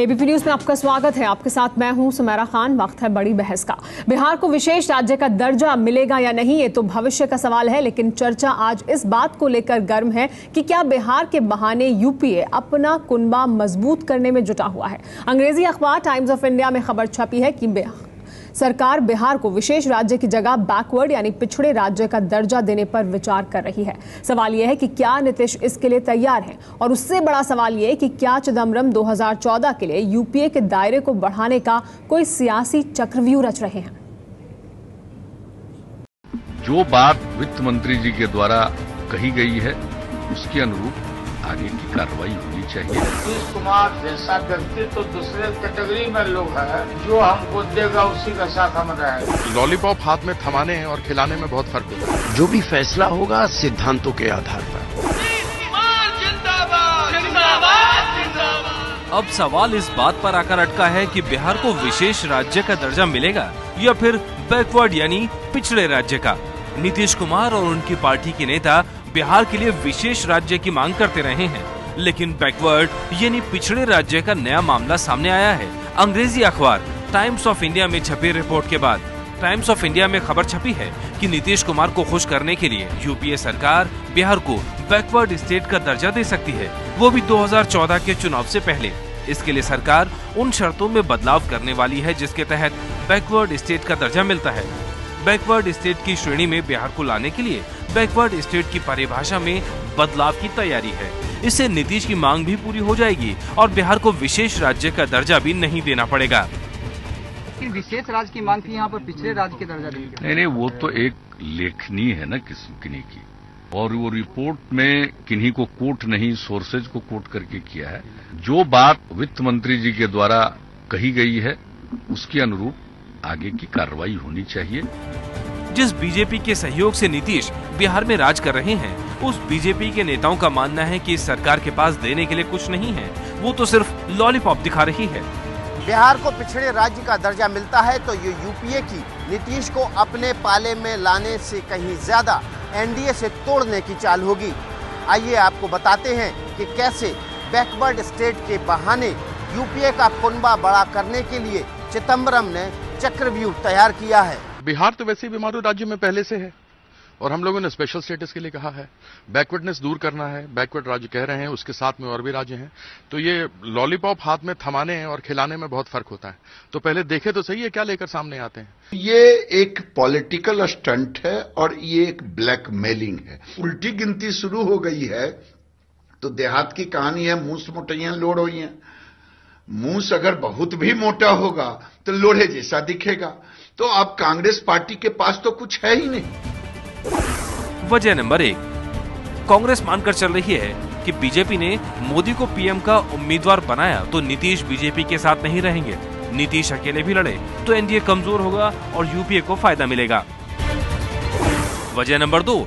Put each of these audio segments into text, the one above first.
ABP news में आपका स्वागत है। आपके साथ मैं हूं सुमेरा खान। वक्त है बड़ी बहस का। बिहार को विशेष राज्य का दर्जा मिलेगा या नहीं, ये तो भविष्य का सवाल है, लेकिन चर्चा आज इस बात को लेकर गर्म है कि क्या बिहार के बहाने यूपीए अपना कुनबा मजबूत करने में जुटा हुआ है। अंग्रेजी अखबार टाइम्स ऑफ इंडिया में खबर छपी है कि सरकार बिहार को विशेष राज्य की जगह बैकवर्ड यानी पिछड़े राज्य का दर्जा देने पर विचार कर रही है। सवाल यह है कि क्या नीतीश इसके लिए तैयार हैं, और उससे बड़ा सवाल यह है कि क्या चिदम्बरम 2014 के लिए यूपीए के दायरे को बढ़ाने का कोई सियासी चक्रव्यूह रच रहे हैं। जो बात वित्त मंत्री जी के द्वारा कही गई है उसके अनुरूप आगे की कार्रवाई होनी चाहिए। नीतीश कुमार जैसा व्यक्ति तो दूसरे कैटेगरी में लोग हैं, जो हमको देगा उसी का साथ हम रहेंगे। लॉलीपॉप हाथ में थमाने और खिलाने में बहुत फर्क होता है। जो भी फैसला होगा सिद्धांतों के आधार पर। अब सवाल इस बात पर आकर अटका है कि बिहार को विशेष राज्य का दर्जा मिलेगा या फिर बैकवर्ड यानी पिछड़े राज्य का। नीतीश कुमार और उनकी पार्टी के नेता बिहार के लिए विशेष राज्य की मांग करते रहे हैं, लेकिन बैकवर्ड यानी पिछड़े राज्य का नया मामला सामने आया है। अंग्रेजी अखबार टाइम्स ऑफ इंडिया में छपी रिपोर्ट के बाद टाइम्स ऑफ इंडिया में खबर छपी है कि नीतीश कुमार को खुश करने के लिए यूपीए सरकार बिहार को बैकवर्ड स्टेट का दर्जा दे सकती है, वो भी 2014 के चुनाव से पहले। इसके लिए सरकार उन शर्तों में बदलाव करने वाली है जिसके तहत बैकवर्ड स्टेट का दर्जा मिलता है। बैकवर्ड स्टेट की श्रेणी में बिहार को लाने के लिए बैकवर्ड स्टेट की परिभाषा में बदलाव की तैयारी है। इससे नीतीश की मांग भी पूरी हो जाएगी और बिहार को विशेष राज्य का दर्जा भी नहीं देना पड़ेगा। विशेष राज्य की मांग थी, यहाँ पर पिछले राज्य के दर्जा देंगे। नहीं, वो तो एक लेखनी है ना किन्हीं की, और वो रिपोर्ट में किन्हीं को कोट नहीं, सोर्सेज को कोट करके किया है। जो बात वित्त मंत्री जी के द्वारा कही गई है उसके अनुरूप आगे की कार्रवाई होनी चाहिए। जिस बीजेपी के सहयोग से नीतीश बिहार में राज कर रहे हैं, उस बीजेपी के नेताओं का मानना है कि इस सरकार के पास देने के लिए कुछ नहीं है, वो तो सिर्फ लॉलीपॉप दिखा रही है। बिहार को पिछड़े राज्य का दर्जा मिलता है तो ये यूपीए की नीतीश को अपने पाले में लाने से कहीं ज्यादा एनडीए से तोड़ने की चाल होगी। आइए आपको बताते हैं कि कैसे बैकवर्ड स्टेट के बहाने यूपीए का कुनबा बड़ा करने के लिए चिदम्बरम ने चक्रव्यूह तैयार किया है। बिहार तो वैसे ही बीमारू राज्य में पहले से है और हम लोगों ने स्पेशल स्टेटस के लिए कहा है। बैकवर्डनेस दूर करना है, बैकवर्ड राज्य कह रहे हैं, उसके साथ में और भी राज्य हैं। तो ये लॉलीपॉप हाथ में थमाने और खिलाने में बहुत फर्क होता है। तो पहले देखे तो सही है क्या लेकर सामने आते हैं। ये एक पॉलिटिकल स्टंट है और ये एक ब्लैकमेलिंग है। उल्टी गिनती शुरू हो गई है तो देहात की कहानी है, मूस मोटियां लोड हुई हैं। मूस अगर बहुत भी मोटा होगा तो लोढ़े जैसा दिखेगा। तो अब कांग्रेस पार्टी के पास तो कुछ है ही नहीं। वजह नंबर 1, कांग्रेस मानकर चल रही है कि बीजेपी ने मोदी को पीएम का उम्मीदवार बनाया तो नीतीश बीजेपी के साथ नहीं रहेंगे। नीतीश अकेले भी लड़े तो एनडीए कमजोर होगा और यूपीए को फायदा मिलेगा। वजह नंबर 2,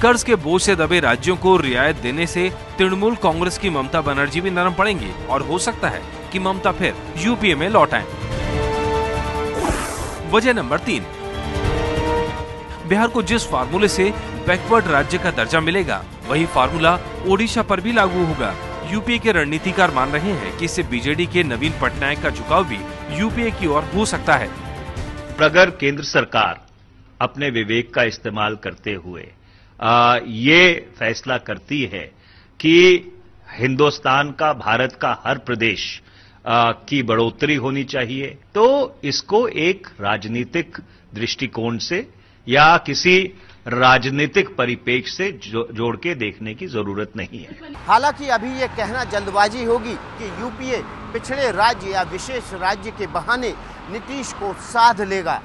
कर्ज के बोझ से दबे राज्यों को रियायत देने से तृणमूल कांग्रेस की ममता बनर्जी भी नरम पड़ेंगी और हो सकता है कि ममता फिर यूपीए में लौट आएं। वजह नंबर 3, बिहार को जिस फार्मूले से बैकवर्ड राज्य का दर्जा मिलेगा वही फार्मूला ओडिशा पर भी लागू होगा। यूपीए के रणनीतिकार मान रहे हैं कि इससे बीजेडी के नवीन पटनायक का झुकाव भी यूपीए की ओर हो सकता है। अगर केंद्र सरकार अपने विवेक का इस्तेमाल करते हुए ये फैसला करती है कि हिंदुस्तान का, भारत का हर प्रदेश की बढ़ोतरी होनी चाहिए, तो इसको एक राजनीतिक दृष्टिकोण से या किसी राजनीतिक परिप्रेक्ष्य से जोड़ के देखने की जरूरत नहीं है। हालांकि अभी ये कहना जल्दबाजी होगी कि यूपीए पिछड़े राज्य या विशेष राज्य के बहाने नीतीश को साध लेगा,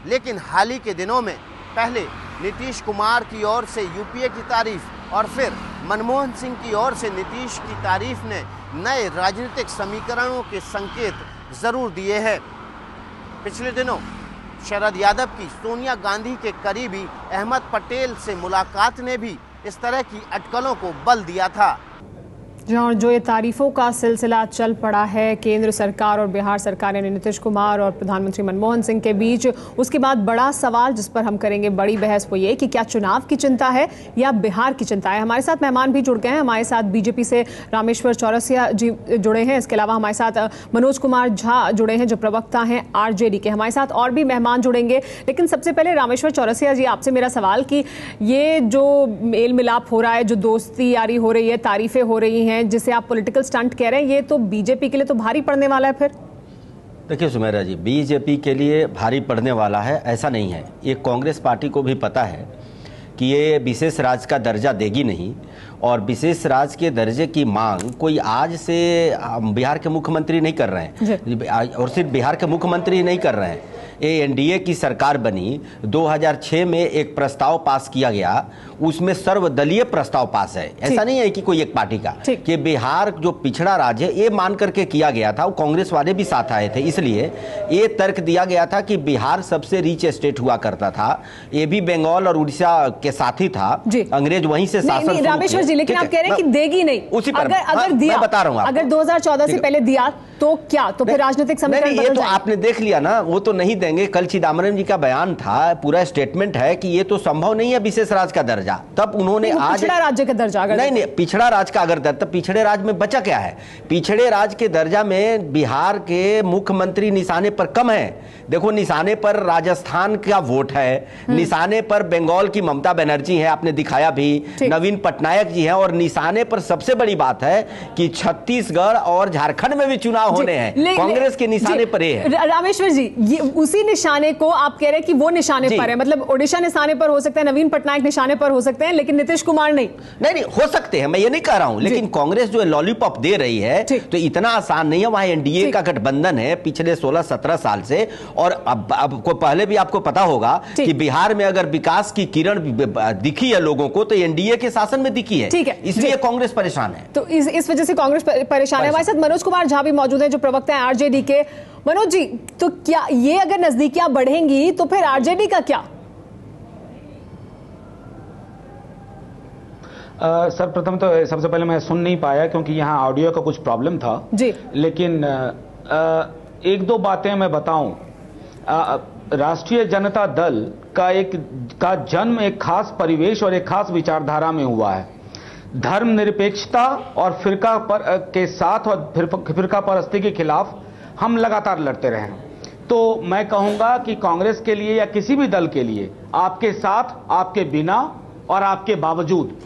लेकिन हाल ही के दिनों में पहले नीतीश कुमार की ओर से यूपीए की तारीफ और फिर मनमोहन सिंह की ओर से नीतीश की तारीफ ने नए राजनीतिक समीकरणों के संकेत जरूर दिए हैं। पिछले दिनों शरद यादव की सोनिया गांधी के करीबी अहमद पटेल से मुलाकात ने भी इस तरह की अटकलों को बल दिया था। जहाँ जो ये तारीफों का सिलसिला चल पड़ा है केंद्र सरकार और बिहार सरकार यानी नीतीश कुमार और प्रधानमंत्री मनमोहन सिंह के बीच, उसके बाद बड़ा सवाल जिस पर हम करेंगे बड़ी बहस वो ये कि क्या चुनाव की चिंता है या बिहार की चिंता है। हमारे साथ मेहमान भी जुड़ गए हैं। हमारे साथ बीजेपी से रामेश्वर चौरसिया जी जुड़े हैं। इसके अलावा हमारे साथ मनोज कुमार झा जुड़े हैं जो प्रवक्ता हैं आरजेडी के। हमारे साथ और भी मेहमान जुड़ेंगे, लेकिन सबसे पहले रामेश्वर चौरसिया जी आपसे मेरा सवाल कि ये जो मेल मिलाप हो रहा है, जो दोस्ती यारी हो रही है, तारीफें हो रही हैं, जिसे आप पॉलिटिकल स्टंट कह रहे हैं, ये तो बीजेपी के लिए तो भारी पड़ने वाला है। फिर देखिए सुमेरा जी, बीजेपी के लिए भारी पड़ने वाला है ऐसा नहीं है। ये कांग्रेस पार्टी को भी पता है कि ये विशेष राज्य का दर्जा देगी नहीं, और विशेष राज्य के दर्जे की मांग कोई आज से बिहार के मुख्यमंत्री नहीं कर रहे हैं, और सिर्फ बिहार के मुख्यमंत्री नहीं कर रहे हैं। ये एनडीए की सरकार बनी, 2006 में एक प्रस्ताव पास किया गया, उसमें सर्वदलीय प्रस्ताव पास है। ऐसा नहीं है कि कोई एक पार्टी का, कि बिहार जो पिछड़ा राज्य है ये मान करके किया गया था। वो कांग्रेस वाले भी साथ आए थे, इसलिए ये तर्क दिया गया था कि बिहार सबसे रिच स्टेट हुआ करता था, ये भी बंगाल और उड़ीसा के साथ ही था, अंग्रेज वहीं से शासन। रामेश्वर जी, लेकिन आप कह रहे हैं कि देगी नहीं, उसी पर अगर दिया, मैं बता रहा हूं, अगर 2014 से पहले दिया तो क्या, तो फिर राजनीतिक समीकरण ये तो आपने देख लिया ना, वो तो नहीं देंगे। कल चिदम्बरम जी का बयान था, पूरा स्टेटमेंट है कि ये तो संभव नहीं है विशेष राज्य का दर्जा। तब उन्होंने आज पिछड़ा राज्य का दर्जा, नहीं पिछड़ा राज्य का अगर दर्जा, पिछड़े राज्य में बचा क्या है? पिछड़े राज्य के दर्जा में बिहार के मुख्यमंत्री निशाने पर कम है। देखो, निशाने पर राजस्थान का वोट है, निशाने पर बंगाल की ममता बनर्जी है, आपने दिखाया भी, नवीन पटनायक जी हैं, और निशाने पर सबसे बड़ी बात है कि छत्तीसगढ़ और झारखंड में भी चुनाव होने हैं। कांग्रेस के निशाने पर ये है। रामेश्वर जी, ये उसी निशाने को आप कह रहे हैं कि वो निशाने पर है, मतलब ओडिशा निशाने पर हो सकता है, नवीन पटनायक निशाने पर हो सकते हैं, लेकिन नीतीश कुमार नहीं हो सकते हैं, मैं ये नहीं कह रहा हूं, लेकिन कांग्रेस जो लॉलीपॉप दे रही है तो इतना आसान नहीं है। वहां एनडीए का गठबंधन है पिछले 16-17 साल से, और अब को पहले भी आपको पता होगा कि बिहार में अगर विकास की किरण दिखी है लोगों को तो एनडीए के शासन में दिखी है, इसलिए कांग्रेस परेशान है। तो इस वजह से कांग्रेस परेशान है। हमारे साथ मनोज कुमार झा भी मौजूद है जो प्रवक्ता है आरजेडी के। मनोज जी, तो क्या ये अगर नजदीकियां बढ़ेंगी तो फिर आरजेडी का क्या? सर, प्रथम तो सबसे पहले मैं सुन नहीं पाया क्योंकि यहाँ ऑडियो का कुछ प्रॉब्लम था जी, लेकिन एक दो बातें मैं बताऊं। राष्ट्रीय जनता दल का जन्म एक खास परिवेश और एक खास विचारधारा में हुआ है। धर्मनिरपेक्षता और फिरका के साथ और फिरका परस्ती के खिलाफ हम लगातार लड़ते रहे। तो मैं कहूंगा कि कांग्रेस के लिए या किसी भी दल के लिए आपके साथ, आपके बिना और आपके बावजूद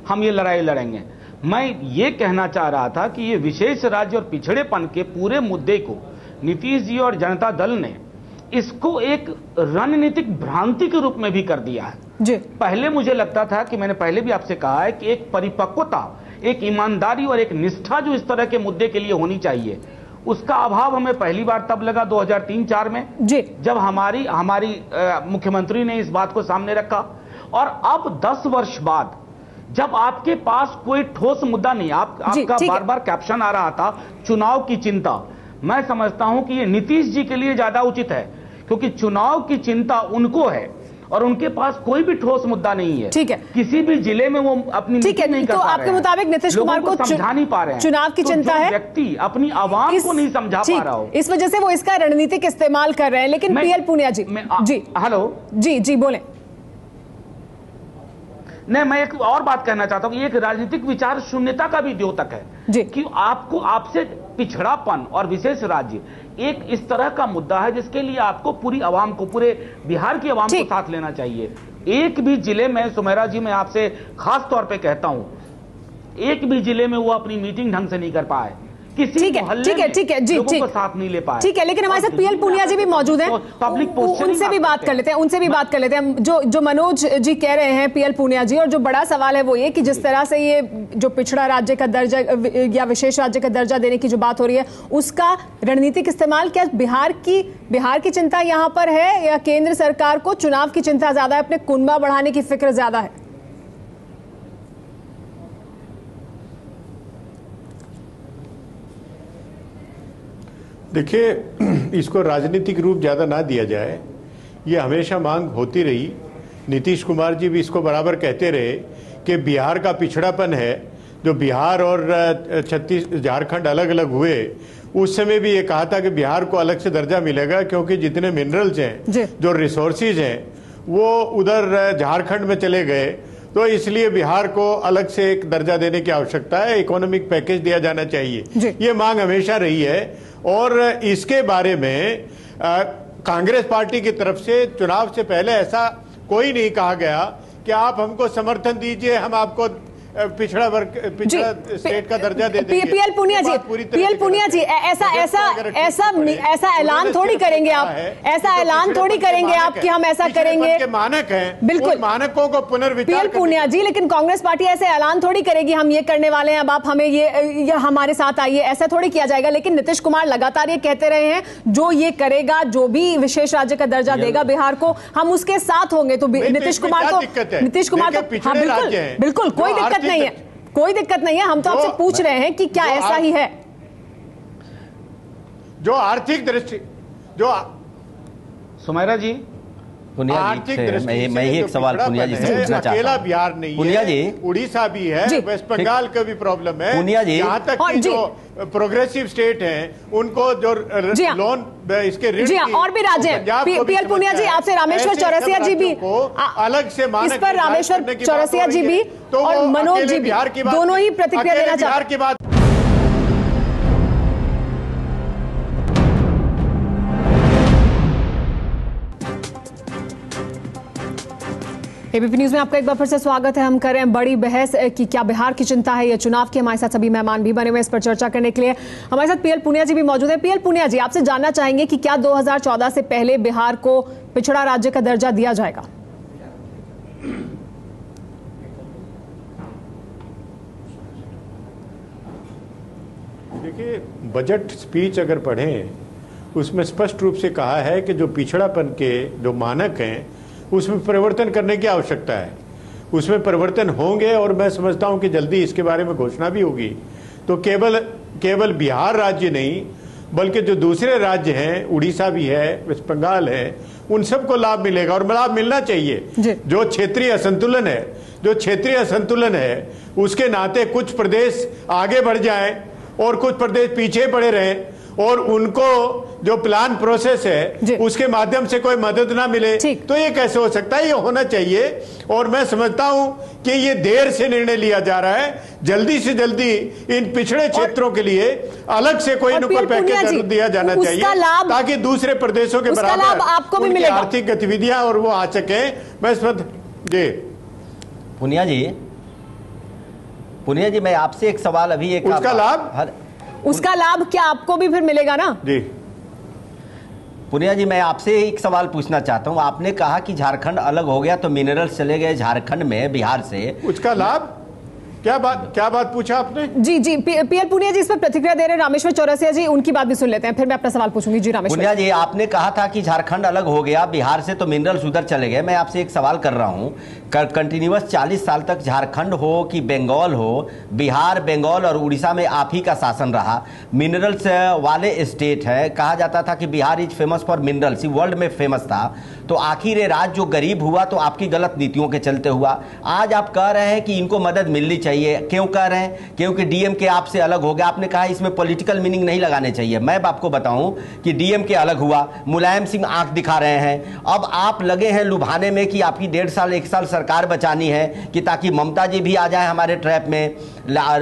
हम ये लड़ाई लड़ेंगे। मैं ये कहना चाह रहा था कि ये विशेष राज्य और पिछड़ेपन के पूरे मुद्दे को नीतीश जी और जनता दल ने इसको एक रणनीतिक भ्रांति के रूप में भी कर दिया है जी। पहले मुझे लगता था कि मैंने पहले भी आपसे कहा है कि एक परिपक्वता, एक ईमानदारी और एक निष्ठा जो इस तरह के मुद्दे के लिए होनी चाहिए, उसका अभाव हमें पहली बार तब लगा 2003-04 में जी, जब हमारी मुख्यमंत्री ने इस बात को सामने रखा। और अब 10 वर्ष बाद जब आपके पास कोई ठोस मुद्दा नहीं, आपका बार बार कैप्शन आ रहा था चुनाव की चिंता, मैं समझता हूं कि ये नीतीश जी के लिए ज्यादा उचित है, क्योंकि चुनाव की चिंता उनको है और उनके पास कोई भी ठोस मुद्दा नहीं है। ठीक है, किसी भी जिले में वो अपनी ठीक है, नहीं तो आपके मुताबिक नीतीश कुमार को समझा नहीं पा रहे हैं, चुनाव की चिंता है, व्यक्ति अपनी आवाम को नहीं समझा पा रहा हो, इस वजह से वो इसका रणनीतिक इस्तेमाल कर रहे हैं। लेकिन पीएल पूनिया जी, जी हेलो, जी बोले। नहीं, मैं एक और बात कहना चाहता हूं कि एक राजनीतिक विचार शून्यता का भी द्योतक है जी, कि आपसे पिछड़ापन और विशेष राज्य एक इस तरह का मुद्दा है जिसके लिए आपको पूरी आवाम को, पूरे बिहार की आवाम को साथ लेना चाहिए। एक भी जिले में, सुमेरा जी, मैं आपसे खास तौर पे कहता हूं, एक भी जिले में वो अपनी मीटिंग ढंग से नहीं कर पाए, ठीक है जी, लोगों को साथ नहीं ले पाए। ठीक है, लेकिन हमारे साथ पीएल पूनिया जी भी मौजूद हैं, उनसे भी बात कर लेते हैं, जो मनोज जी कह रहे हैं, पीएल पूनिया जी, और जो बड़ा सवाल है वो ये कि जिस तरह से ये जो पिछड़ा राज्य का दर्जा या विशेष राज्य का दर्जा देने की जो बात हो रही है, उसका रणनीतिक इस्तेमाल क्या बिहार की चिंता यहाँ पर है या केंद्र सरकार को चुनाव की चिंता ज्यादा है, अपने कुनबा बढ़ाने की फिक्र ज्यादा है? देखिए, इसको राजनीतिक रूप ज़्यादा ना दिया जाए, ये हमेशा मांग होती रही। नीतीश कुमार जी भी इसको बराबर कहते रहे कि बिहार का पिछड़ापन है जो बिहार और झारखंड अलग अलग हुए, उस समय भी ये कहा था कि बिहार को अलग से दर्जा मिलेगा क्योंकि जितने मिनरल्स हैं, जो रिसोर्सेज हैं, वो उधर झारखंड में चले गए, तो इसलिए बिहार को अलग से एक दर्जा देने की आवश्यकता है, इकोनॉमिक पैकेज दिया जाना चाहिए। ये मांग हमेशा रही है और इसके बारे में कांग्रेस पार्टी की तरफ से चुनाव से पहले ऐसा कोई नहीं कहा गया कि आप हमको समर्थन दीजिए, हम आपको पिछड़ा वर्ग, पिछड़ा स्टेट का दर्जा दे देंगे। पीएल पुनिया जी, ऐसा ऐलान थोड़ी करेंगे आप, ऐसा ऐलान थोड़ी करेंगे आप कि हम ऐसा करेंगे। मानक है, बिल्कुल, मानकों को पुनर्विचार। पीएल पुनिया जी, लेकिन कांग्रेस पार्टी ऐसे ऐलान थोड़ी करेगी हम ये करने वाले हैं, अब आप हमें ये हमारे साथ आइए, ऐसा थोड़ी किया जाएगा। लेकिन नीतीश कुमार लगातार ये कहते रहे हैं, जो ये करेगा, जो भी विशेष राज्य का दर्जा देगा बिहार को, हम उसके साथ होंगे। तो नीतीश कुमार तो बिल्कुल कोई दिक्कत नहीं है, कोई दिक्कत नहीं है। हम तो आपसे पूछ रहे हैं कि क्या ऐसा ही है? जो आर्थिक दृष्टि, जो सुमेरा जी, आर्थिक दृष्टि मैं ही एक सवाल पुनिया जी से पूछना चाहता हूं। अकेला बिहार नहीं पुनिया जी, उड़ीसा भी है, वेस्ट बंगाल का भी प्रॉब्लम है। पुनिया जी, यहाँ तक कि जो प्रोग्रेसिव स्टेट हैं, उनको जो लोन इसके ऋण, और भी राज्य हैं। पीएल पुनिया जी, आपसे रामेश्वर चौरसिया जी भी अलग से मानक, इस पर रामेश्वर चौरसिया जी भी और मनोज जी भी दोनों ही प्रतिक्रिया देना चाहते हैं। एबीपी न्यूज में आपका एक बार फिर से स्वागत है। हम कर रहे हैं बड़ी बहस कि क्या बिहार की चिंता है या चुनाव की। हमारे साथ सभी मेहमान भी बने हुए इस पर चर्चा करने के लिए। हमारे साथ पीएल पुनिया जी भी मौजूद है। पीएल पुनिया जी, आपसे जानना चाहेंगे कि क्या 2014 से पहले बिहार को पिछड़ा राज्य का दर्जा दिया जाएगा? देखिए, बजट स्पीच अगर पढ़ें, उसमें स्पष्ट रूप से कहा है कि जो पिछड़ापन के जो मानक हैं, उसमें परिवर्तन करने की आवश्यकता है। उसमें परिवर्तन होंगे और मैं समझता हूं कि जल्दी इसके बारे में घोषणा भी होगी। तो केवल बिहार राज्य नहीं, बल्कि जो दूसरे राज्य हैं, उड़ीसा भी है, वेस्ट बंगाल है, उन सबको लाभ मिलेगा और लाभ मिलना चाहिए। जो क्षेत्रीय असंतुलन है, उसके नाते कुछ प्रदेश आगे बढ़ जाएं और कुछ प्रदेश पीछे पड़े रहें, और उनको जो प्लान प्रोसेस है उसके माध्यम से कोई मदद ना मिले, तो ये कैसे हो सकता है? ये होना चाहिए। और मैं समझता हूं कि ये देर से निर्णय लिया जा रहा है। जल्दी से जल्दी इन पिछड़े क्षेत्रों के लिए अलग से कोई इनको पैकेज दिया जाना चाहिए, ताकि दूसरे प्रदेशों के बराबर आपको भी मिलेगा आर्थिक गतिविधियां और वो आ सके। मैं जी पुनिया जी, मैं आपसे एक सवाल अभी उसका लाभ क्या आपको भी फिर मिलेगा ना? जी पुनिया जी, मैं आपसे एक सवाल पूछना चाहता हूं। आपने कहा कि झारखंड अलग हो गया तो मिनरल्स चले गए झारखंड में बिहार से, उसका लाभ क्या बात पूछा आपने? जी पीएल पुनिया जी इस पर प्रतिक्रिया दे रहे हैं। रामेश्वर चौरसिया जी, उनकी बात भी सुन लेते हैं, फिर मैं अपना सवाल पूछूंगी। जी रामेश्वर पुनिया जी, आपने कहा था कि झारखंड अलग हो गया बिहार से तो मिनरल्स उधर चले गए। मैं आपसे एक सवाल कर रहा हूं, कंटिन्यूअस 40 साल तक झारखंड हो कि बंगाल हो, बिहार, बंगाल और उड़ीसा में आप ही का शासन रहा। मिनरल्स वाले स्टेट है, कहा जाता था कि Bihar is famous for minerals, world में फेमस था। तो आखिर ये राज्य जो गरीब हुआ तो आपकी गलत नीतियों के चलते हुआ। आज आप कह रहे हैं कि इनको मदद मिलनी चाहिए, क्यों कह रहे हैं? क्योंकि डीएमके आपसे अलग हो गया। आपने कहा इसमें पॉलिटिकल मीनिंग नहीं लगाने चाहिए। मैं आपको बताऊं कि डीएमके अलग हुआ, मुलायम सिंह आंख दिखा रहे हैं, अब आप लगे हैं लुभाने में कि आपकी 1.5 साल 1 साल सरकार बचानी है कि ताकि ममता जी भी आ जाए हमारे ट्रैप में।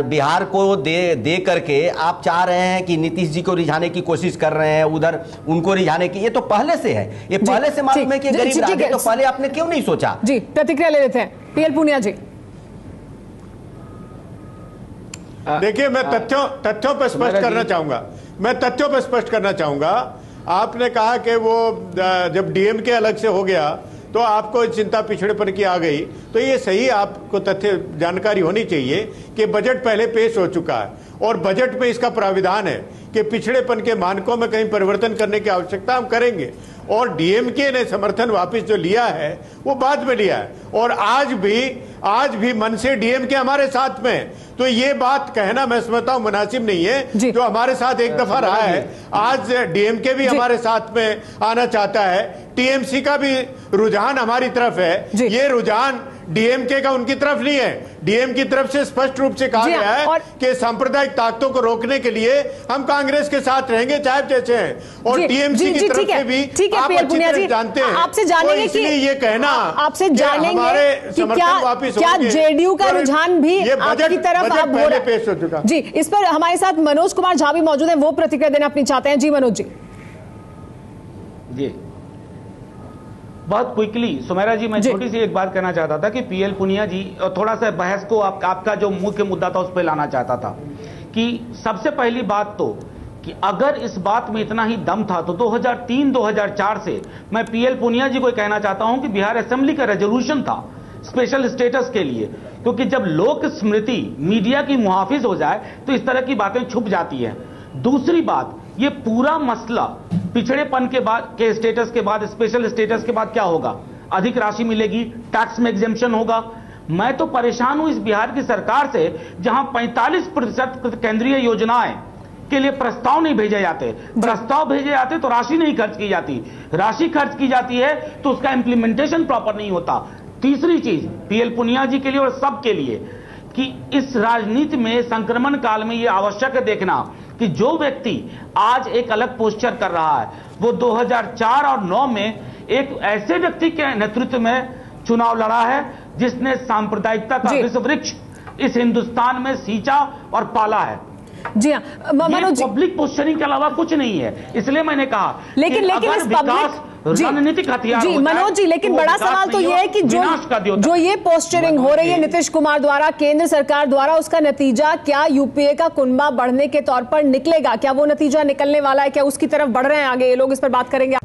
बिहार को दे करके आप चाह रहे हैं कि नीतीश जी को रिझाने की कोशिश कर रहे हैं, उधर उनको रिझाने की। ये तो पहले से है, ये पहले से मालूम है कि गरीब राज्य, तो पहले आपने क्यों नहीं सोचा? जी प्रतिक्रिया ले लेते हैं पीएल पुनिया जी। देखिए, मैं तथ्यों पर स्पष्ट करना चाहूंगा। आपने कहा कि वो जब डीएमके अलग से हो गया तो आपको चिंता पिछड़ेपन की आ गई, तो ये सही आपको तथ्य जानकारी होनी चाहिए कि बजट पहले पेश हो चुका है और बजट में इसका प्राविधान है कि पिछड़ेपन के मानकों में कहीं परिवर्तन करने की आवश्यकता हम करेंगे। और डीएमके ने समर्थन वापस जो लिया है वो बाद में लिया है, और आज भी मन से डीएमके हमारे साथ में। तो ये बात कहना मैं समझता हूं मुनासिब नहीं है। जो हमारे साथ एक दफा रहा है, आज डीएमके भी हमारे साथ में आना चाहता है, टीएमसी का भी रुझान हमारी तरफ है। ये रुझान डीएमके का उनकी तरफ नहीं है। डीएम की तरफ से स्पष्ट रूप से कहा गया है कि सांप्रदायिक ताकतों को रोकने के लिए हम कांग्रेस के साथ रहेंगे चाहे जैसे हैं, और टीएमसी की तरफ से भी आप अच्छी तरह जानते हैं। आपसे जानेंगे कि ये कहना आपसे जानेंगे कि क्या जेडीयू का रुझान भी आपकी तरफ अब हो रहा पेश हो चुका जी। इस पर हमारे साथ मनोज कुमार झा भी मौजूद है, वो प्रतिक्रिया देना अपनी चाहते हैं। जी मनोज जी। जी बहुत क्विकली सुमेरा जी, मैं छोटी सी एक बात कहना चाहता था कि पीएल पुनिया जी, थोड़ा सा बहस को आपका जो मुख्य मुद्दा था उस पर लाना चाहता था कि सबसे पहली बात तो कि अगर इस बात में इतना ही दम था तो 2003-2004 से मैं पीएल पुनिया जी को कहना चाहता हूं कि बिहार असेंबली का रेजोल्यूशन था स्पेशल स्टेटस के लिए, क्योंकि जब लोक स्मृति मीडिया की मुहाफिज हो जाए तो इस तरह की बातें छुप जाती हैं। दूसरी बात, ये पूरा मसला पिछड़ेपन के बाद के स्टेटस के बाद, स्पेशल स्टेटस के बाद क्या होगा? अधिक राशि मिलेगी, टैक्स में एग्जेम्पशन होगा। मैं तो परेशान हूं इस बिहार की सरकार से, जहां 45% केंद्रीय योजनाएं के लिए प्रस्ताव नहीं भेजे जाते, प्रस्ताव भेजे जाते तो राशि नहीं खर्च की जाती, राशि खर्च की जाती है तो उसका इंप्लीमेंटेशन प्रॉपर नहीं होता। तीसरी चीज पीएल पुनिया जी के लिए और सबके लिए कि इस राजनीति में संक्रमण काल में यह आवश्यक है देखना कि जो व्यक्ति आज एक अलग पोस्चर कर रहा है वो 2004 और 9 में एक ऐसे व्यक्ति के नेतृत्व में चुनाव लड़ा है जिसने सांप्रदायिकता का विश्व वृक्ष इस हिंदुस्तान में सींचा और पाला है। जी हाँ मनोज, पब्लिक पोस्चरिंग के अलावा कुछ नहीं है, इसलिए मैंने कहा लेकिन इस पब्लिक रणनीतिक हथियार जी मनोज जी, लेकिन बड़ा सवाल तो यह है कि जो ये पोस्चरिंग हो रही है नीतीश कुमार द्वारा, केंद्र सरकार द्वारा, उसका नतीजा क्या यूपीए का कुनबा बढ़ने के तौर पर निकलेगा? क्या वो नतीजा निकलने वाला है? क्या उसकी तरफ बढ़ रहे हैं आगे ये लोग? इस पर बात करेंगे।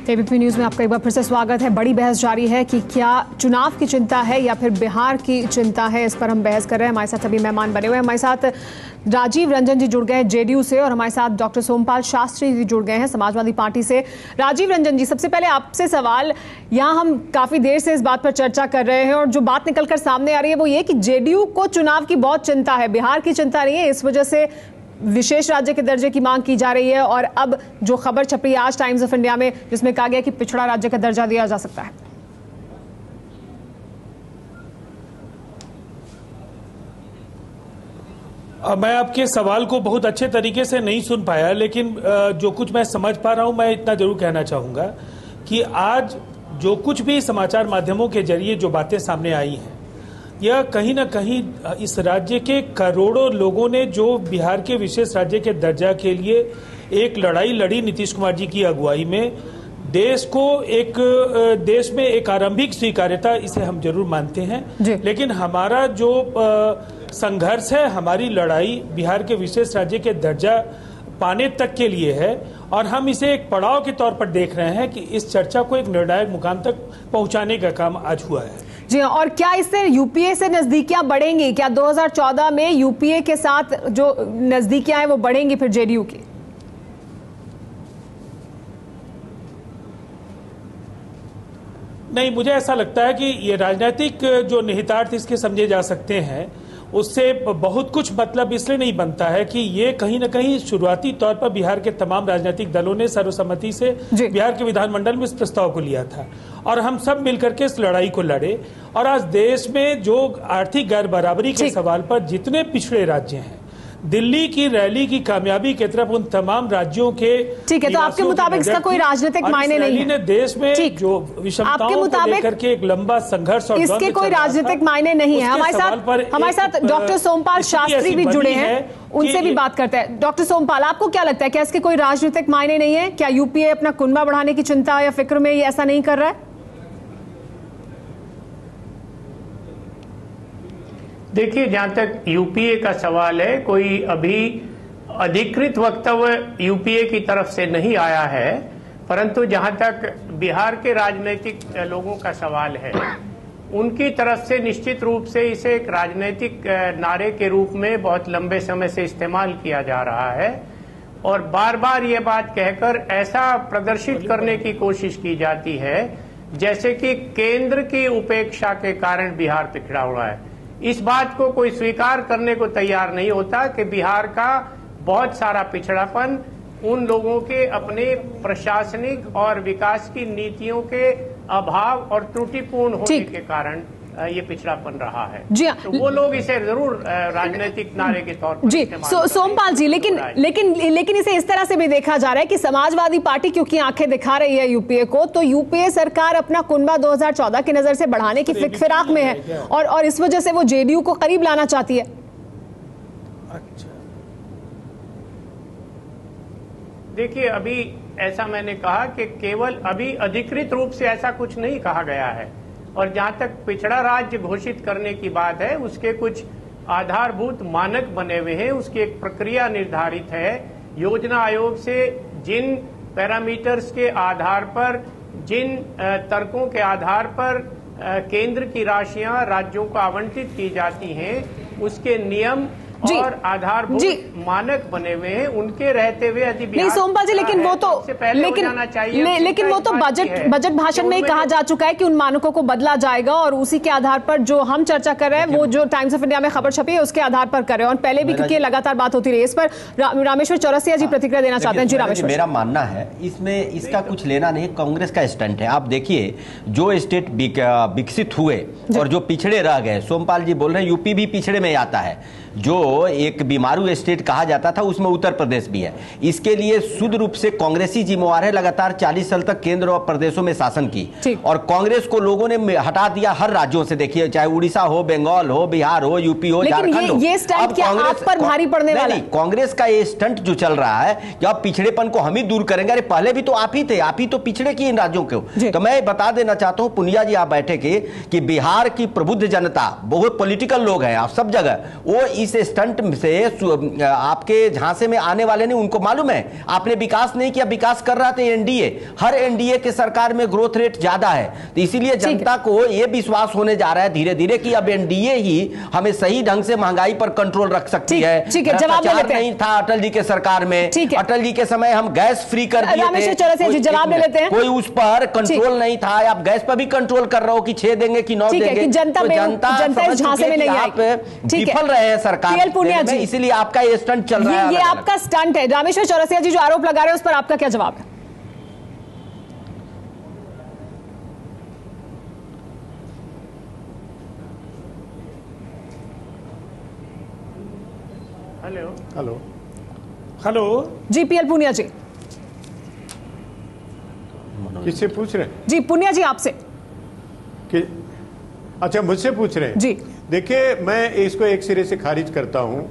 एबीपी न्यूज में आपका एक बार फिर से स्वागत है। बड़ी बहस जारी है कि क्या चुनाव की चिंता है या फिर बिहार की चिंता है, इस पर हम बहस कर रहे हैं। हमारे साथ अभी मेहमान बने हुए हैं। हमारे साथ राजीव रंजन जी जुड़ गए हैं जेडीयू से, और हमारे साथ डॉक्टर सोमपाल शास्त्री जी जुड़ गए हैं समाजवादी पार्टी से। राजीव रंजन जी, सबसे पहले आपसे सवाल, यहाँ हम काफी देर से इस बात पर चर्चा कर रहे हैं और जो बात निकलकर सामने आ रही है वो ये कि जेडीयू को चुनाव की बहुत चिंता है, बिहार की चिंता नहीं है, इस वजह से विशेष राज्य के दर्जे की मांग की जा रही है। और अब जो खबर छपी है आज टाइम्स ऑफ इंडिया में, जिसमें कहा गया कि पिछड़ा राज्य का दर्जा दिया जा सकता है। मैं आपके सवाल को बहुत अच्छे तरीके से नहीं सुन पाया, लेकिन जो कुछ मैं समझ पा रहा हूं मैं इतना जरूर कहना चाहूंगा कि आज जो कुछ भी समाचार माध्यमों के जरिए जो बातें सामने आई हैं, यह कहीं ना कहीं इस राज्य के करोड़ों लोगों ने जो बिहार के विशेष राज्य के दर्जा के लिए एक लड़ाई लड़ी नीतीश कुमार जी की अगुवाई में, देश में एक आरंभिक स्वीकार्यता इसे हम जरूर मानते हैं, लेकिन हमारा जो संघर्ष है, हमारी लड़ाई बिहार के विशेष राज्य के दर्जा पाने तक के लिए है, और हम इसे एक पड़ाव के तौर पर देख रहे हैं कि इस चर्चा को एक निर्णायक मुकाम तक पहुंचाने का काम आज हुआ है। जी हाँ, और क्या इससे यूपीए से नजदीकियां बढ़ेंगी? क्या 2014 में यूपीए के साथ जो नजदीकियां हैं वो बढ़ेंगी फिर जेडीयू की? नहीं, मुझे ऐसा लगता है कि ये राजनीतिक जो निहितार्थ इसके समझे जा सकते हैं उससे बहुत कुछ मतलब इसलिए नहीं बनता है कि ये कहीं ना कहीं शुरुआती तौर पर बिहार के तमाम राजनीतिक दलों ने सर्वसम्मति से बिहार के विधानमंडल में इस प्रस्ताव को लिया था और हम सब मिलकर के इस लड़ाई को लड़े। और आज देश में जो आर्थिक गैर बराबरी के सवाल पर जितने पिछड़े राज्य हैं, दिल्ली की रैली की कामयाबी की तरफ उन तमाम राज्यों के, ठीक है, तो आपके मुताबिक इसका कोई राजनीतिक मायने नहीं है? देश में जो विषमताओं को लेकर के एक लंबा संघर्ष और इसके कोई राजनीतिक मायने नहीं है। हमारे साथ डॉक्टर सोमपाल शास्त्री भी जुड़े हैं, उनसे भी बात करते हैं। डॉक्टर सोमपाल, आपको क्या लगता है, क्या इसके कोई राजनीतिक मायने नहीं है? क्या यूपीए अपना कुनबा बढ़ाने की चिंता या फिक्र में ये ऐसा नहीं कर रहा है? देखिए, जहां तक यूपीए का सवाल है, कोई अभी अधिकृत वक्तव्य यूपीए की तरफ से नहीं आया है, परंतु जहां तक बिहार के राजनीतिक लोगों का सवाल है, उनकी तरफ से निश्चित रूप से इसे एक राजनीतिक नारे के रूप में बहुत लंबे समय से इस्तेमाल किया जा रहा है और बार बार ये बात कहकर ऐसा प्रदर्शित करने की कोशिश की जाती है जैसे कि केंद्र की उपेक्षा के कारण बिहार पिछड़ा हुआ है। इस बात को कोई स्वीकार करने को तैयार नहीं होता कि बिहार का बहुत सारा पिछड़ापन उन लोगों के अपने प्रशासनिक और विकास की नीतियों के अभाव और त्रुटिपूर्ण होने के कारण ये पिछड़ापन रहा है। जी तो वो लोग इसे जरूर राजनीतिक नारे के तौर पर जी सोमपाल जी, लेकिन इसे इस तरह से भी देखा जा रहा है कि समाजवादी पार्टी क्योंकि आंखें दिखा रही है यूपीए को, तो यूपीए सरकार अपना कुनबा 2014 की नजर से बढ़ाने की फिराक में है और इस वजह से वो जेडीयू को करीब लाना चाहती है। देखिए, अभी ऐसा मैंने कहा कि केवल अभी अधिकृत रूप से ऐसा कुछ नहीं कहा गया है, और जहां तक पिछड़ा राज्य घोषित करने की बात है उसके कुछ आधारभूत मानक बने हुए हैं, उसकी एक प्रक्रिया निर्धारित है। योजना आयोग से जिन पैरामीटर्स के आधार पर, जिन तर्कों के आधार पर केंद्र की राशियां राज्यों को आवंटित की जाती हैं, उसके नियम और आधारभूत मानक बने हुए हैं, उनके रहते हुए यदि नहीं सोमपाल जी, लेकिन वो तो लेकिन वो तो बजट भाषण में ही कहा जा चुका है कि उन मानकों को बदला जाएगा और उसी के आधार पर जो हम चर्चा कर रहे हैं वो जो टाइम्स ऑफ इंडिया में खबर छपी है उसके आधार पर कर रहे हैं, और पहले भी क्योंकि लगातार बात होती रही इस पर। रामेश्वर चौरसिया जी प्रतिक्रिया देना चाहते हैं। जी रामेश्वर। मेरा मानना है इसमें इसका कुछ लेना नहीं, कांग्रेस का स्टंट है। आप देखिए जो स्टेट विकसित हुए और जो पिछड़े रह गए, सोमपाल जी बोल रहे हैं यूपी भी पिछड़े में आता है, जो एक बीमारू स्टेट कहा जाता था उसमें उत्तर प्रदेश भी है। इसके लिए शुद्ध रूप से कांग्रेसी जिम्मेवार है, लगातार 40 साल तक केंद्र और प्रदेशों में शासन की, और कांग्रेस को लोगों ने हटा दिया हर राज्यों से। देखिए चाहे उड़ीसा हो, बंगाल हो, बिहार हो, यूपी हो, झारखंड हो। ये स्टंट क्या आप पर भारी पड़ने वाला है? कांग्रेस का ये स्टंट जो चल रहा है कि अब पिछड़ेपन को हम ही दूर करेंगे। अरे पहले भी तो आप ही थे, आप ही तो पिछड़े किए इन राज्यों को। तो मैं बता देना चाहता हूं पुनिया जी आप बैठे के कि बिहार की प्रबुद्ध जनता, बहुत पॉलिटिकल लोग हैं आप सब जगह, वो इस स्टंट से आपके झांसे में आने वाले नहीं, उनको मालूम है आपने विकास नहीं किया, विकास कर रहा था एनडीए। हर एनडीए के सरकार में ग्रोथ रेट ज्यादा है, तो इसीलिए जनता को यह विश्वास होने जा रहा है धीरे धीरे कि अब एनडीए ही हमें सही ढंग से महंगाई पर कंट्रोल रख सकती है। भ्रष्टाचार नहीं था अटल जी के सरकार में, अटल जी के समय हम गैस फ्री कर दिए थे, जवाब ले लेते हैं। कोई उस पर कंट्रोल नहीं था। आप गैस पर भी कंट्रोल कर रहे हो कि 6 देंगे कि 9 देंगे, जनता इस झांसे में नहीं आई। विफल रहे हैं सरकार, इसीलिए आपका ये स्टंट चल रहा है। ये आपका स्टंट है। रामेश्वर चौरसिया जी जो आरोप लगा रहे हैं उस पर आपका क्या जवाब है? हेलो हेलो हेलो जी पीएल पुनिया जी। किससे पूछ रहे हैं? जी पुनिया जी आपसे। अच्छा मुझसे पूछ रहे हैं जी। देखिए मैं इसको एक सिरे से खारिज करता हूं।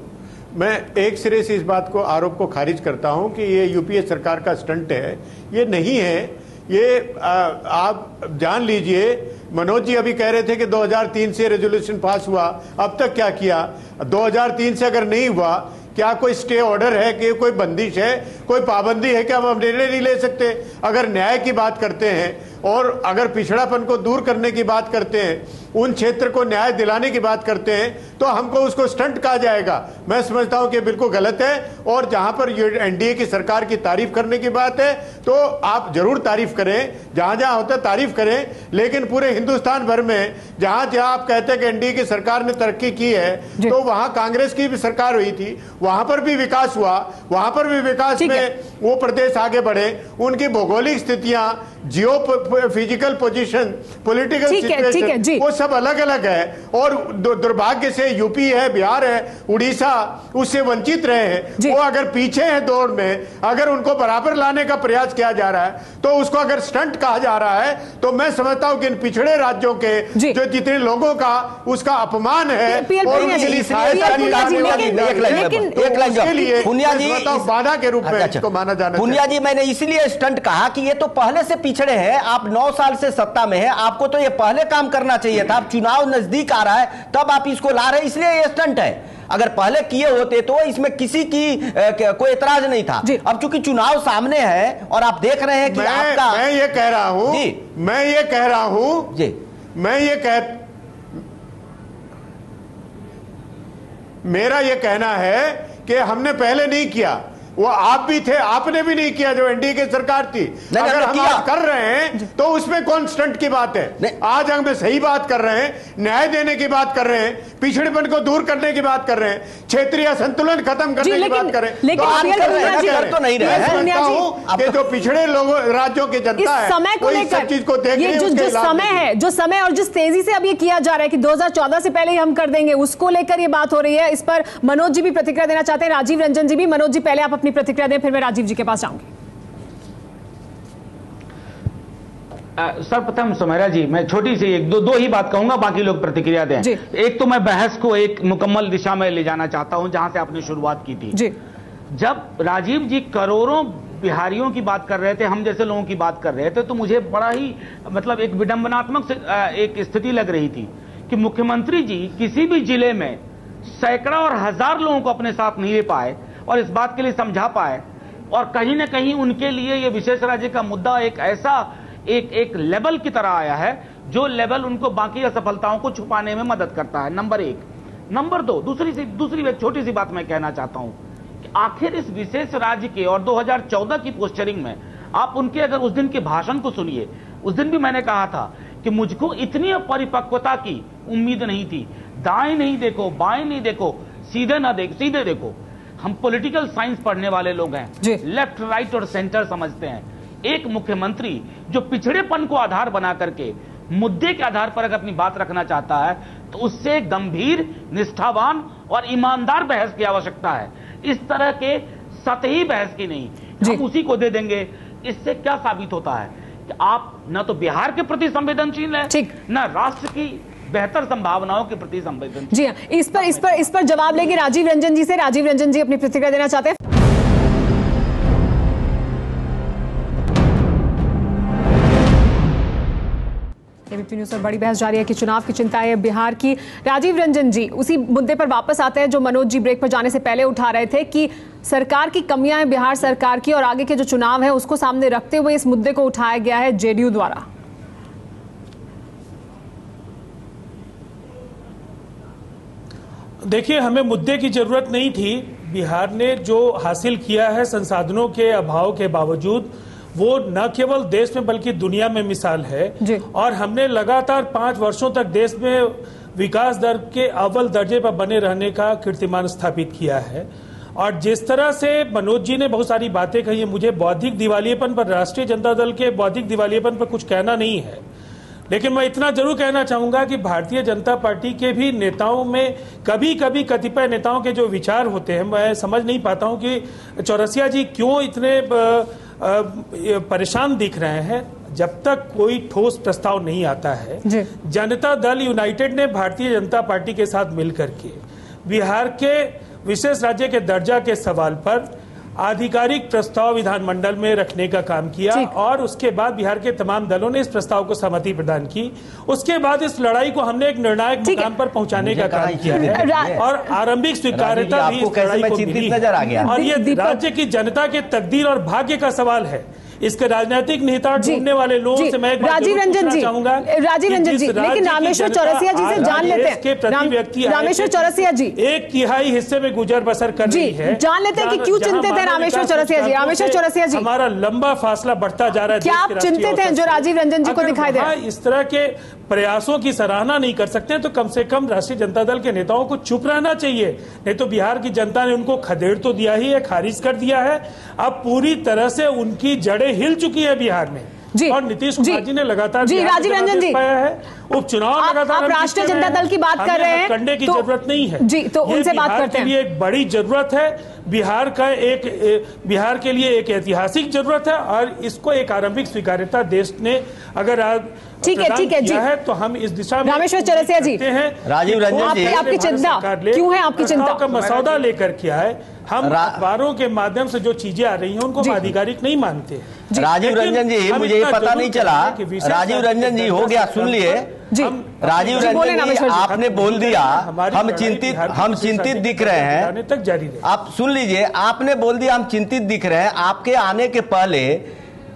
मैं एक सिरे से इस बात को, आरोप को खारिज करता हूं कि ये यूपीए सरकार का स्टंट है। ये नहीं है। ये आप जान लीजिए, मनोज जी अभी कह रहे थे कि 2003 से रेजोल्यूशन पास हुआ, अब तक क्या किया? 2003 से अगर नहीं हुआ, क्या कोई स्टे ऑर्डर है, कि कोई बंदिश है, कोई पाबंदी है कि हम निर्णय नहीं ले सकते? अगर न्याय की बात करते हैं और अगर पिछड़ापन को दूर करने की बात करते हैं, उन क्षेत्र को न्याय दिलाने की बात करते हैं, तो हमको उसको स्टंट कहा जाएगा? मैं समझता हूं कि बिल्कुल गलत है। और जहां पर एनडीए की सरकार की तारीफ करने की बात है तो आप जरूर तारीफ करें, जहां जहां होता है तारीफ करें, लेकिन पूरे हिंदुस्तान भर में जहां जहां आप कहते हैं कि एनडीए की सरकार ने तरक्की की है, तो वहां कांग्रेस की भी सरकार हुई थी, वहां पर भी विकास हुआ, वहां पर भी विकास में वो प्रदेश आगे बढ़े। उनकी भौगोलिक स्थितियां, जियो फिजिकल पोजीशन, पॉलिटिकल सिचुएशन, वो सब अलग अलग है। और दुर्भाग्य से यूपी है, बिहार है, उड़ीसा उससे वंचित रहे हैं। वो अगर पीछे हैं दौड़ में, अगर उनको बराबर लाने का प्रयास किया जा रहा है, तो उसको अगर स्टंट कहा जा रहा है, तो मैं समझता हूं कि इन पिछड़े राज्यों के जो जितने लोगों का उसका अपमान है और उनके लिए सहायता बाधा के रूप में इसको माना जाना। पुनिया जी मैंने इसलिए स्टंट कहा कि ये तो पहले से पिछड़े हैं, आप 9 साल से सत्ता में है, आपको तो ये पहले काम करना चाहिए था। अब चुनाव नजदीक आ रहा है तब आप इसको ला रहे हैं, इसलिए ये स्टंट है। अगर पहले किए होते तो इसमें किसी की कोई एतराज नहीं था। अब चूंकि चुनाव सामने है और आप देख रहे हैं कि आपका, मैं ये कह रहा हूं मेरा ये कहना है कि हमने पहले नहीं किया, वो आप भी थे, आपने भी नहीं किया जो एनडीए की सरकार थी। अगर हम आज कर रहे हैं तो उसमें कौन स्टंट की बात है? आज हम सही बात कर रहे हैं, न्याय देने की बात कर रहे हैं, पिछड़ेपन को दूर करने की बात कर रहे हैं, क्षेत्रीय संतुलन खत्म करने की बात कर रहे हैं। लेकिन तो नहीं रहे हैं कि जो पिछड़े लोगों राज्यों की जनता है समय को लेकर चीज को देख ये जो समय है, जो समय और जिस तेजी से अब ये किया जा रहा है कि 2014 से पहले ही हम कर देंगे, उसको लेकर ये बात हो रही है। इस पर मनोज जी भी प्रतिक्रिया देना चाहते हैं, राजीव रंजन जी भी। मनोज जी पहले आप अपनी प्रतिक्रिया दें, फिर मैं राजीव जी के पास जाऊंगी। सर्वप्रथम सुमेरा जी, मैं छोटी सी एक दो ही बात कहूंगा, बाकी लोग प्रतिक्रिया दें। एक तो मैं बहस को एक मुकम्मल दिशा में ले जाना चाहता हूं जहां से आपने शुरुआत की थी। जब राजीव जी करोड़ों बिहारियों की बात कर रहे थे, हम जैसे लोगों की बात कर रहे थे, तो मुझे बड़ा ही मतलब एक विडंबनात्मक एक स्थिति लग रही थी कि मुख्यमंत्री जी किसी भी जिले में सैकड़ों और हजार लोगों को अपने साथ नहीं ले पाए और इस बात के लिए समझा पाए, और कहीं ना कहीं उनके लिए ये विशेष राज्य का मुद्दा एक ऐसा एक लेवल की तरह आया है जो लेवल उनको बाकी असफलताओं को छुपाने में मदद करता है, नंबर एक। नंबर दो, दूसरी एक छोटी सी बात मैं कहना चाहता हूं कि आखिर इस विशेष राज्य के और 2014 की पोस्टरिंग में आप उनके अगर उस दिन के भाषण को सुनिए, उस दिन भी मैंने कहा था कि मुझको इतनी अपरिपक्वता की उम्मीद नहीं थी। दाएं नहीं देखो, बाएं नहीं देखो, सीधे देखो। हम पॉलिटिकल साइंस पढ़ने वाले लोग हैं, लेफ्ट राइट और सेंटर समझते हैं। एक मुख्यमंत्री जो पिछड़ेपन को आधार बना करके मुद्दे के आधार पर अगर अपनी बात रखना चाहता है तो उससे गंभीर, निष्ठावान और ईमानदार बहस की आवश्यकता है, इस तरह के सतही बहस की नहीं। हम उसी को दे देंगे। इससे क्या साबित होता है कि आप न तो बिहार के प्रति संवेदनशील है, न राष्ट्र की बेहतर संभावनाओं के प्रति संवेदनशील। जी हाँ, इस पर जवाब लेंगे राजीव रंजन जी से। राजीव रंजन जी अपनी प्रतिक्रिया देना चाहते हैं। एबीपी न्यूज़ पर बड़ी बहस जारी है कि चुनाव की चिंता है बिहार की। राजीव रंजन जी, उसी मुद्दे पर वापस आते हैं जो मनोज जी ब्रेक पर जाने से पहले उठा रहे थे कि सरकार की कमियां हैं बिहार सरकार की, और आगे के जो चुनाव है उसको सामने रखते हुए इस मुद्दे को उठाया गया है जेडीयू द्वारा। देखिए, हमें मुद्दे की जरूरत नहीं थी। बिहार ने जो हासिल किया है संसाधनों के अभाव के बावजूद, वो न केवल देश में बल्कि दुनिया में मिसाल है। और हमने लगातार 5 वर्षों तक देश में विकास दर के अव्वल दर्जे पर बने रहने का कीर्तिमान स्थापित किया है। और जिस तरह से मनोज जी ने बहुत सारी बातें कही है, मुझे बौद्धिक दिवालियेपन पर, राष्ट्रीय जनता दल के बौद्धिक दिवालियेपन पर कुछ कहना नहीं है, लेकिन मैं इतना जरूर कहना चाहूंगा कि भारतीय जनता पार्टी के भी नेताओं में कभी कभी कतिपय नेताओं के जो विचार होते हैं, मैं समझ नहीं पाता हूं कि चौरसिया जी क्यों इतने परेशान दिख रहे हैं। जब तक कोई ठोस प्रस्ताव नहीं आता है, जनता दल यूनाइटेड ने भारतीय जनता पार्टी के साथ मिलकर के बिहार के विशेष राज्य के दर्जा के सवाल पर आधिकारिक प्रस्ताव विधानमंडल में रखने का काम किया, और उसके बाद बिहार के तमाम दलों ने इस प्रस्ताव को सहमति प्रदान की। उसके बाद इस लड़ाई को हमने एक निर्णायक मुकाम पर पहुंचाने का काम किया है, और आरंभिक स्वीकार्यता भी इस लड़ाई को मिली। और ये राज्य की जनता के तकदीर और भाग्य का सवाल है। इसके राजनीतिक निहितार्थ ढूंढने वाले लोगों से मैं एक बात राजीव रंजन जी, लेकिन रामेश्वर चौरसिया जी से जान लेते हैं। रामेश्वर चौरसिया जी, 1/3 हिस्से में गुजर बसर कर रही है, जान लेते हैं कि क्यों चिंतित है रामेश्वर चौरसिया जी। रामेश्वर चौरसिया जी, हमारा लंबा फासला बढ़ता जा रहा है। क्या आप चिंतित हैं जो राजीव रंजन जी को दिखाई दे रहा है? इस तरह के प्रयासों की सराहना नहीं कर सकते तो कम से कम राष्ट्रीय जनता दल के नेताओं को चुप रहना चाहिए। नहीं तो बिहार की जनता ने उनको खदेड़ तो दिया ही है, खारिज कर दिया है। अब पूरी तरह से उनकी जड़ें हिल चुकी है बिहार में, और नीतीश कुमार जी ने लगातार राजीव रंजन जी पाया है। उपचुनाव लगातार आप राष्ट्रीय जनता दल की बात कर रहे हैं, करने की जरूरत नहीं है जी, तो उनसे बात करते हैं। ये एक बड़ी जरूरत है बिहार के लिए एक ऐतिहासिक जरूरत है, और इसको एक आरंभिक स्वीकार्यता देश ने अगर ठीक है जी है तो हम इस दिशा में रामेश्वर चौरसिया जी, राजीव रंजन जी, आपकी चिंता क्यों है? आपकी चिंता का मसौदा लेकर क्या है, हम अखबारों के माध्यम से जो चीजें आ रही हैं उनको आधिकारिक नहीं मानते। राजीव रंजन जी, मुझे ये पता नहीं चला। राजीव रंजन जी, हो गया, सुन लिए। राजीव रंजन जी, आपने बोल दिया हम चिंतित दिख रहे हैं, तक जारी रहे। आप सुन लीजिए, आपने बोल दिया हम चिंतित दिख रहे हैं। आपके आने के पहले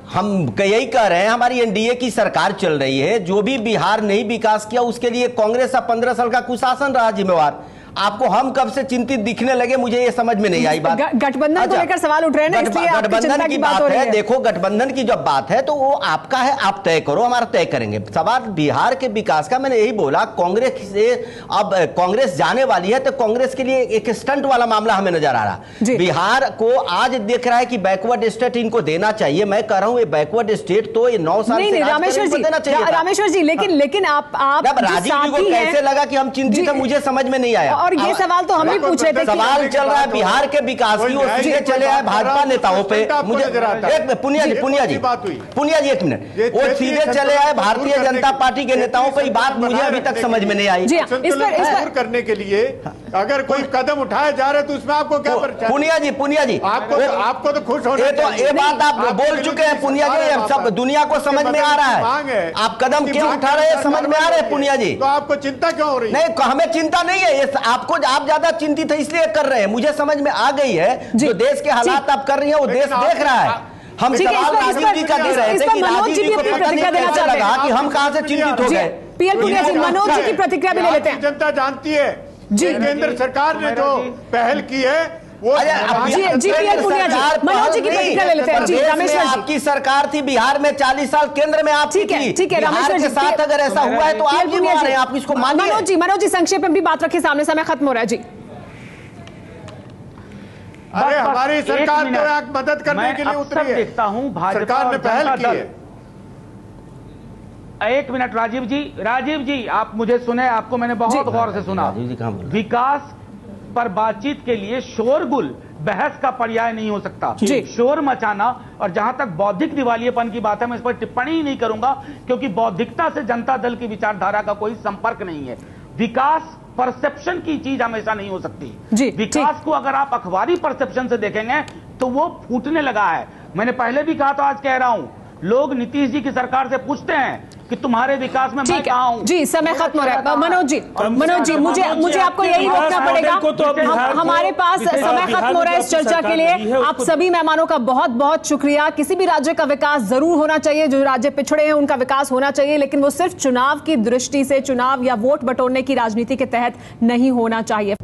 हम यही कह रहे हैं, हमारी एनडीए की सरकार चल रही है, जो भी बिहार नहीं विकास किया उसके लिए कांग्रेस का 15 साल का कुशासन रहा जिम्मेवार। आपको हम कब से चिंतित दिखने लगे, मुझे ये समझ में नहीं आई बात। गठबंधन को लेकर सवाल उठ रहे हैं ना, इसलिए गठबंधन की बात है। देखो, गठबंधन की जब बात है तो वो आपका है, आप तय करो, हमारा तय करेंगे। सवाल बिहार के विकास का, मैंने यही बोला, कांग्रेस से अब कांग्रेस जाने वाली है तो कांग्रेस के लिए एक स्टंट वाला मामला हमें नजर आ रहा। बिहार को आज देख रहा है कि बैकवर्ड स्टेट इनको देना चाहिए। मैं कह रहा हूं ये बैकवर्ड स्टेट तो ये 9 साल से रामेश्वर जी, लेकिन आप राजीव जी को कैसे लगा कि हम चिंतित है, मुझे समझ में नहीं आया। और ये सवाल तो हम ही पूछ रहे थे। सवाल चल रहा है बिहार के विकास की, वो सीधे चले आए भाजपा नेताओं पे। मुझे पुनिया जी एक मिनट, वो सीधे चले आए भारतीय जनता पार्टी के नेताओं पे। बात मुझे अभी तक समझ में नहीं आई। इस पर करने के लिए अगर कोई कदम उठाया जा रहा है तो उसमें आपको क्या परेशानी? पुनिया जी आपको तो खुश होना चाहिए। ये बात आप बोल चुके हैं पुनिया जी, सब दुनिया को समझ में आ रहा है। आप कदम क्यों उठा रहे हैं समझ में आ रहे हैं पुनिया जी। तो आपको चिंता क्यों हो रही है? नहीं, हमें चिंता नहीं है, ये आपको, आप ज्यादा चिंतित है इसलिए कर रहे हैं। मुझे समझ में आ गई है जो देश के हालात आप कर रही है वो देश देख रहा है। हम सवाल राजीव जी का दे रहे थे कि राजीव जी को पता नहीं कैसे लगा कि हम कहां से चिंतित हो गए। पीएल पुनिया जी, मनोज जी की प्रतिक्रिया भी ले लेते हैं। जनता जानती है जी, केंद्र सरकार ने जो पहल की है वो मनोज जी की प्रतिक्रिया ले लेते हैं। जी रामेश्वर जी, आपकी सरकार थी बिहार में 40 साल, केंद्र में आपकी थी। ठीक है रामेश्वर जी, साथ अगर ऐसा हुआ है तो आप क्यों आ रहे हैं, आप इसको मानिए। मनोज जी संक्षेप में भी बात रखिए, सामने समय खत्म हो रहा है। जी अरे हमारी सरकार तो मदद करने के लिए उतरी है। देखता हूं सरकार ने पहल की है। एक मिनट राजीव जी आप मुझे सुने, आपको मैंने बहुत गौर से सुना। विकास पर बातचीत के लिए शोरगुल बहस का पर्याय नहीं हो सकता। शोर मचाना, और जहां तक बौद्धिक दिवालियेपन की बात है, मैं इस पर टिप्पणी ही नहीं करूंगा क्योंकि बौद्धिकता से जनता दल की विचारधारा का कोई संपर्क नहीं है। विकास परसेप्शन की चीज हमेशा नहीं हो सकती। विकास को अगर आप अखबारी परसेप्शन से देखेंगे तो वो फूटने लगा है। मैंने पहले भी कहा तो आज कह रहा हूं, लोग नीतीश जी की सरकार से पूछते हैं कि तुम्हारे विकास में मैं कहां हूं। जी समय खत्म हो रहा है। मनोज जी मुझे आपको यही रोकना पड़ेगा, हमारे पास समय खत्म हो रहा है इस चर्चा के लिए। आप सभी मेहमानों का बहुत बहुत शुक्रिया। किसी भी राज्य का विकास जरूर होना चाहिए, जो राज्य पिछड़े हैं उनका विकास होना चाहिए, लेकिन वो सिर्फ चुनाव की दृष्टि से, चुनाव या वोट बटोरने की राजनीति के तहत नहीं होना चाहिए।